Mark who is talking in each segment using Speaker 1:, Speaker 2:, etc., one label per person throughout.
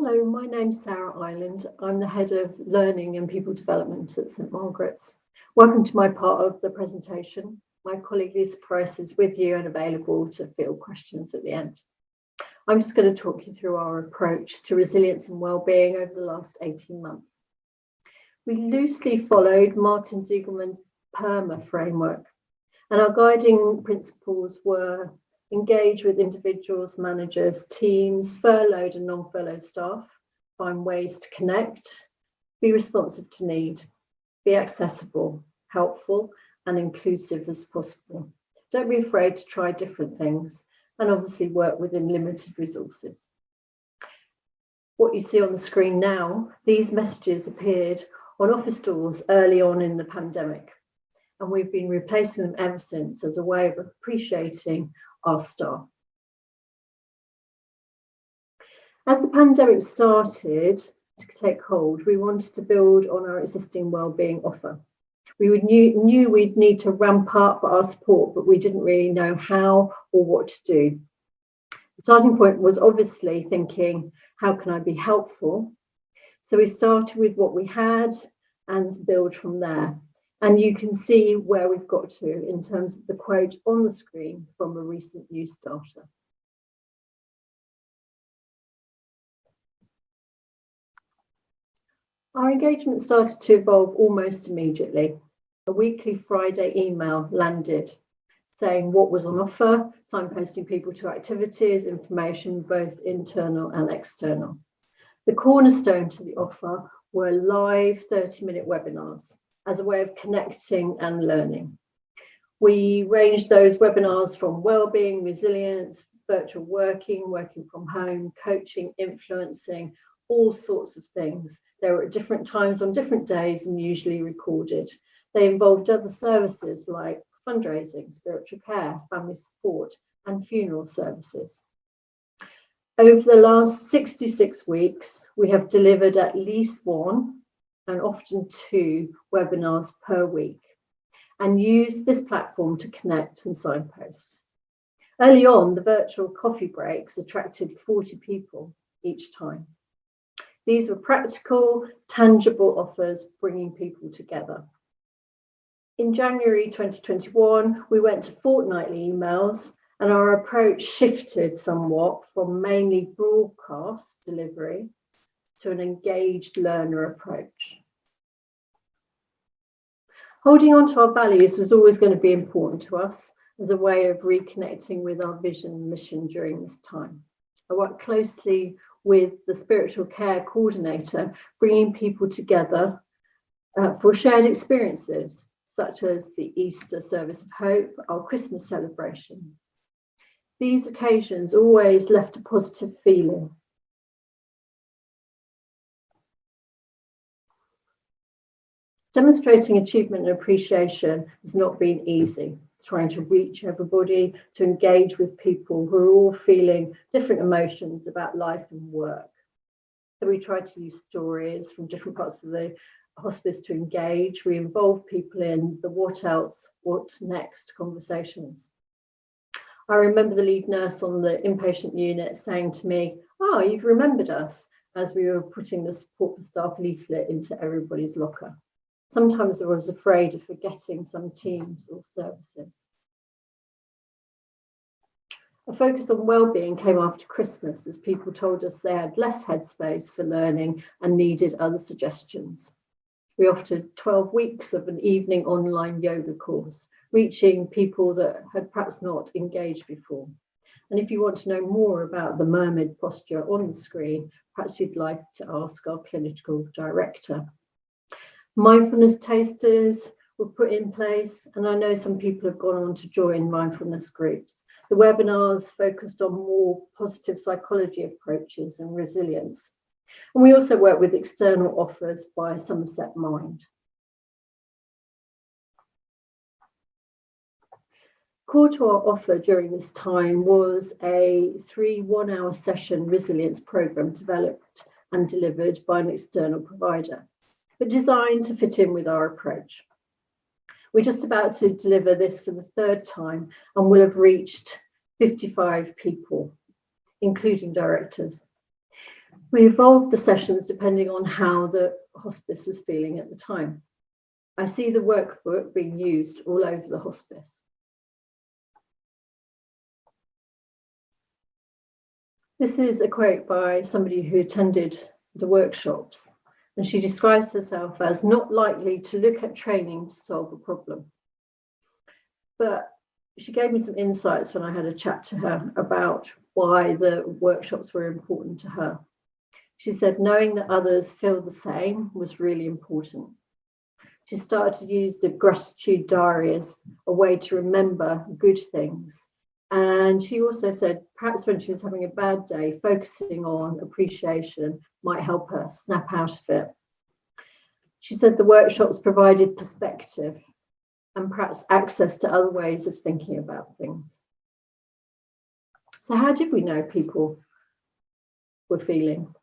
Speaker 1: Hello, my name's Sarah Island. I'm the Head of Learning and People Development at St Margaret's. Welcome to my part of the presentation. My colleague Lisa Price is with you and available to field questions at the end. I'm just going to talk you through our approach to resilience and wellbeing over the last 18 months. We loosely followed Martin Seligman's PERMA framework, and our guiding principles were engage with individuals, managers, teams, furloughed and non-furloughed staff, find ways to connect, be responsive to need, be accessible, helpful and inclusive as possible. Don't be afraid to try different things and obviously work within limited resources. What you see on the screen now, these messages appeared on office doors early on in the pandemic, and we've been replacing them ever since as a way of appreciating our staff. As the pandemic started to take hold, we wanted to build on our existing wellbeing offer. We knew we'd need to ramp up our support, but we didn't really know how or what to do. The starting point was obviously thinking, how can I be helpful? So we started with what we had and build from there. And you can see where we've got to in terms of the quote on the screen from a recent news starter. Our engagement started to evolve almost immediately. A weekly Friday email landed saying what was on offer, signposting people to activities, information both internal and external. The cornerstone to the offer were live 30-minute webinars as a way of connecting and learning. We ranged those webinars from wellbeing, resilience, virtual working, working from home, coaching, influencing, all sorts of things. They were at different times on different days and usually recorded. They involved other services like fundraising, spiritual care, family support, and funeral services. Over the last 66 weeks, we have delivered at least one and often two webinars per week and use this platform to connect and signpost. Early on, the virtual coffee breaks attracted 40 people each time. These were practical, tangible offers bringing people together. In January 2021, we went to fortnightly emails and our approach shifted somewhat from mainly broadcast delivery to an engaged learner approach. Holding on to our values was always going to be important to us as a way of reconnecting with our vision and mission during this time. I worked closely with the spiritual care coordinator, bringing people together for shared experiences, such as the Easter Service of Hope, our Christmas celebrations. These occasions always left a positive feeling. Demonstrating achievement and appreciation has not been easy. Trying to reach everybody, to engage with people who are all feeling different emotions about life and work. So we tried to use stories from different parts of the hospice to engage. We involved people in the what else, what next conversations. I remember the lead nurse on the inpatient unit saying to me, "Oh, you've remembered us," as we were putting the support for staff leaflet into everybody's locker. Sometimes I was afraid of forgetting some teams or services. A focus on wellbeing came after Christmas as people told us they had less headspace for learning and needed other suggestions. We offered 12 weeks of an evening online yoga course, reaching people that had perhaps not engaged before. And if you want to know more about the mermaid posture on the screen, perhaps you'd like to ask our clinical director. Mindfulness tasters were put in place, and I know some people have gone on to join mindfulness groups. The webinars focused on more positive psychology approaches and resilience. And we also work with external offers by Somerset Mind. Core to our offer during this time was a 3 one-hour session resilience program developed and delivered by an external provider, but designed to fit in with our approach. We're just about to deliver this for the third time and will have reached 55 people, including directors. We evolved the sessions depending on how the hospice was feeling at the time. I see the workbook being used all over the hospice. This is a quote by somebody who attended the workshops, and she describes herself as not likely to look at training to solve a problem. But she gave me some insights when I had a chat to her about why the workshops were important to her. She said knowing that others feel the same was really important. She started to use the gratitude diary as a way to remember good things. And she also said perhaps when she was having a bad day, focusing on appreciation might help her snap out of it. She said the workshops provided perspective and perhaps access to other ways of thinking about things. So how did we know people were feeling?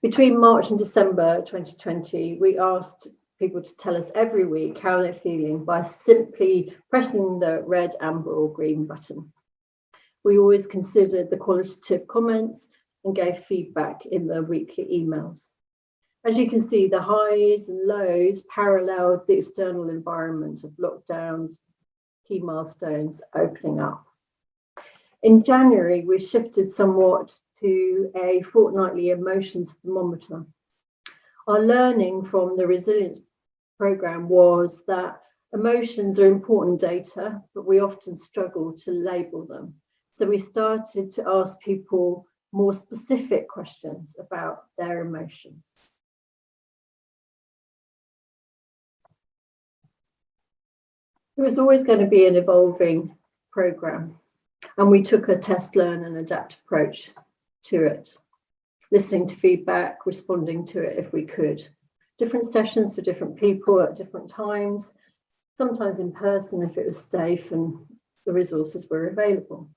Speaker 1: Between March and December 2020, we asked people to tell us every week how they're feeling by simply pressing the red, amber or green button. We always considered the qualitative comments and gave feedback in the weekly emails. As you can see, the highs and lows paralleled the external environment of lockdowns, key milestones opening up. In January, we shifted somewhat to a fortnightly emotions thermometer. Our learning from the resilience programme was that emotions are important data, but we often struggle to label them. So we started to ask people more specific questions about their emotions. There was always going to be an evolving programme, and we took a test, learn and adapt approach to it, listening to feedback, responding to it if we could. Different sessions for different people at different times, sometimes in person if it was safe and the resources were available.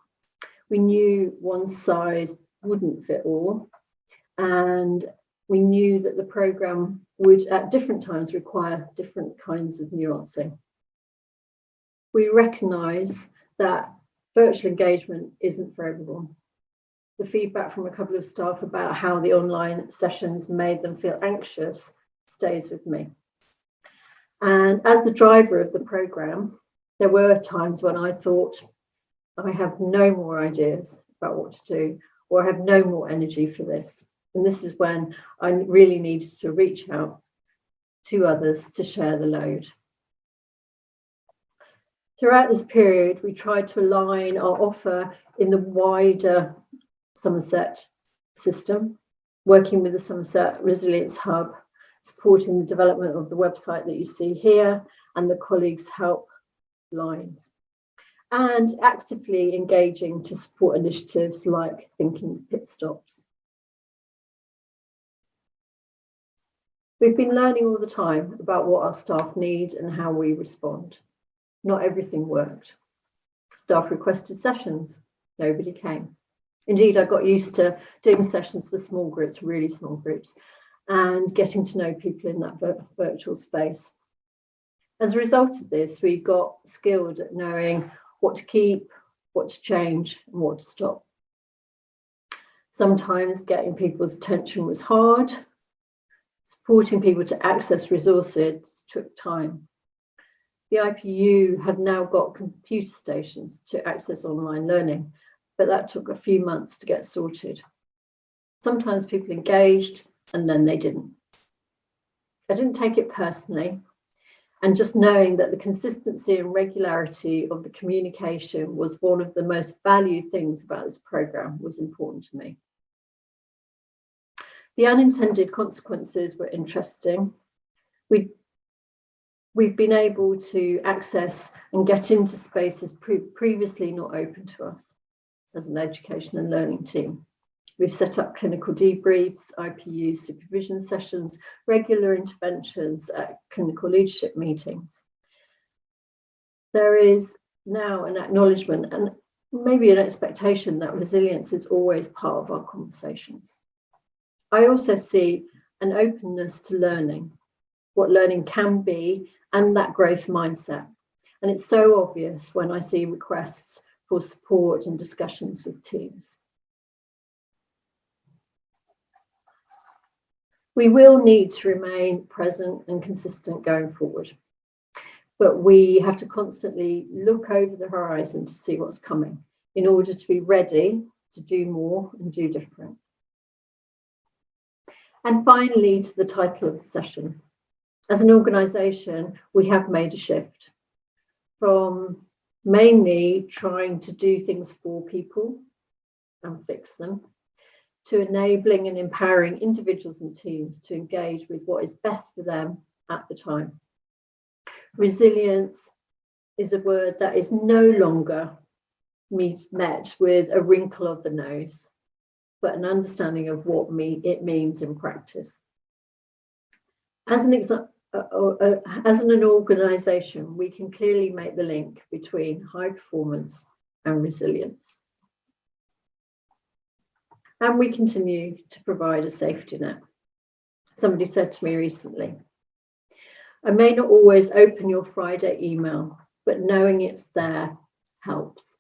Speaker 1: We knew one size wouldn't fit all, and we knew that the programme would at different times require different kinds of nuancing. We recognise that virtual engagement isn't for everyone. The feedback from a couple of staff about how the online sessions made them feel anxious stays with me. And as the driver of the programme, there were times when I thought, I have no more ideas about what to do, or I have no more energy for this. And this is when I really needed to reach out to others to share the load. Throughout this period, we tried to align our offer in the wider Somerset system, working with the Somerset Resilience Hub, supporting the development of the website that you see here and the colleagues' help lines, and actively engaging to support initiatives like thinking pit stops. We've been learning all the time about what our staff need and how we respond. Not everything worked. Staff requested sessions, nobody came. Indeed, I got used to doing sessions for small groups, really small groups, and getting to know people in that virtual space. As a result of this, we got skilled at knowing what to keep, what to change, and what to stop. Sometimes getting people's attention was hard. Supporting people to access resources took time. The IPU have now got computer stations to access online learning, but that took a few months to get sorted. Sometimes people engaged and then they didn't. I didn't take it personally, and just knowing that the consistency and regularity of the communication was one of the most valued things about this programme was important to me. The unintended consequences were interesting. We've been able to access and get into spaces previously not open to us as an education and learning team. We've set up clinical debriefs, IPU supervision sessions, regular interventions at clinical leadership meetings. There is now an acknowledgement and maybe an expectation that resilience is always part of our conversations. I also see an openness to learning, what learning can be, and that growth mindset. And it's so obvious when I see requests for support and discussions with teams. We will need to remain present and consistent going forward, but we have to constantly look over the horizon to see what's coming in order to be ready to do more and do different. And finally, to the title of the session. As an organisation, we have made a shift from mainly trying to do things for people and fix them, to enabling and empowering individuals and teams to engage with what is best for them at the time. Resilience is a word that is no longer met with a wrinkle of the nose, but an understanding of what it means in practice. As an organisation, we can clearly make the link between high performance and resilience. And we continue to provide a safety net. Somebody said to me recently, I may not always open your Friday email, but knowing it's there helps.